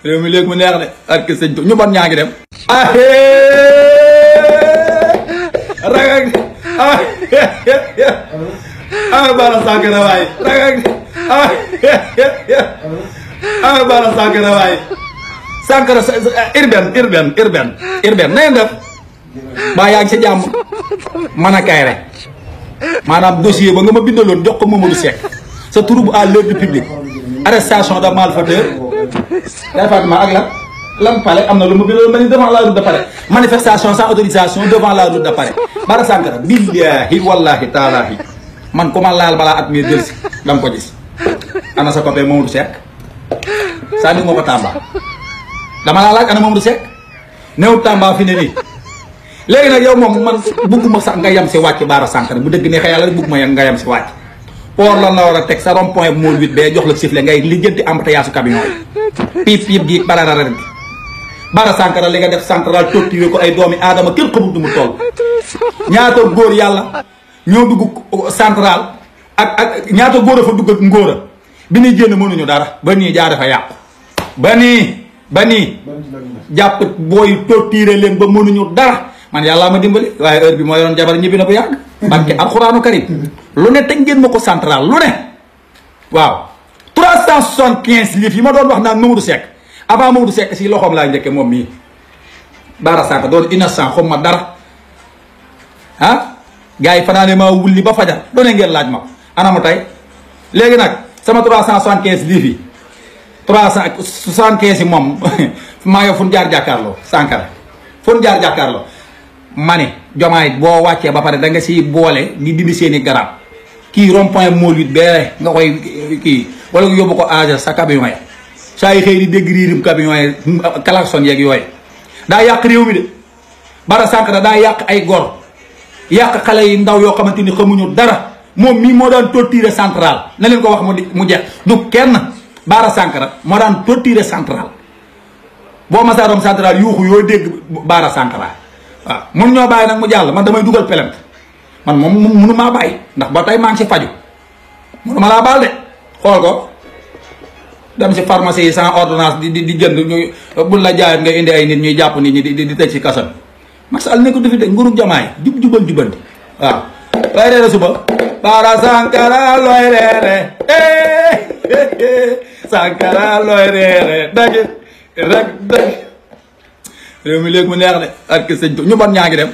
réew mi léegi mu neex de ak sëñ ñu bon ñaa ngi dem ragag Bara Sankara waay ragag Bara Sankara waay Sankara urbain na ngeen def baa yaa ngi sa jàmm man a kay rek maanaam dossier ba nga ma bindaloon jox ko Mamadou Seck sa trouble à l'ordre public arrestation de malfaiteur département ak lan palais am na lu ma bindaloon ma ni devant la route de Paris manifestation sans autorisation devant la route de Paris Bara Sankara billahi wallahi taalahi man ku ma laal balaa at mi jël si danga ko gis ana sa copain Mamadou Seck saa ni moo ko Tamba dama laa laaj ana Mamadou Seck néew Tamba fi ne nii léegi nag yow moom man bugguma sax nga yem si wàcc Bara Sankara bu dëgg neexee yàlla rek bugguma nga yem si wàcc port lan la war a teg sa rond point Môle 8 bee jox la sifflet ngay lijjanti embouteillage su camion yi piip piip gi barara ren gi Bara Sankara li nga def central torturé ko ay doomi aadama kenn xamul du mu toll ñaata góor yàlla ñoo dugg central ak ñaata góor a fa dugg ak ngóora bi ñuy génn mënuñu dara ba nii jaa dafa yàqu ba nii jàpp booy torturé leen ba mënuñu dara man yàllaa ma dimbali waaye heure bi moo yoroon jabar ñibbi na bu yàgg barke alxuraanu karim lu ne teg ngeen ma ko central lu ne waaw 375 livres yi ma doon wax naan Mamadou Seck avant Mamadou Seck si loxoom laa njëkke moom mii Bara Sankara doon innocent xom ma dara ah gars yi fanaane maa wulli ba fajar doone ngeen laaj ma ko anama tey léegi nag sama 375 livres yi 375 yi moom maa ngi fun jaar jàkkaarloo Sankara fun jaar jàkkaarloo ma ne jomaay boo wàccee ba pare da nga siy boole di dindi seeni garab kii rond point Môle 8 bee nga koy kii wala nga yóbbu ko age sa camion ya saa yi xëy di dégg riirim camion yi klaxon yeeg yooyu daa yàq réew mi de Bara Sankara daa yàq ay gor yàq xale yi ndaw yoo xamante ni xamuñu dara moom mii moo daan torturer central na leen ko wax mu jeex du kenn Bara Sankara moo daan torturer central boo masaaroom central yuuxu yoo dégg Bara Sankara waaw mun ñoo bàyyi nag mu jàll man damay dugal plainte man moom munu maa bàyyi ndax ba tey maa ngi si faju munu ma laa baal de xool ko dem si pharmacie yi sans ordonnance di jënd ñu buñ la jaayat nga indi ay nit ñuy jàpp nit ñi di tëj si kaso bi Macky Sall ne ko defi de nguuru jamaay jubanti waaw looy reere suba Bara Sankara looy reere Sankara looy reere dagg rek dagg réew mi léegi mu neex de ak sëñ ñu bon ñaa ngi dem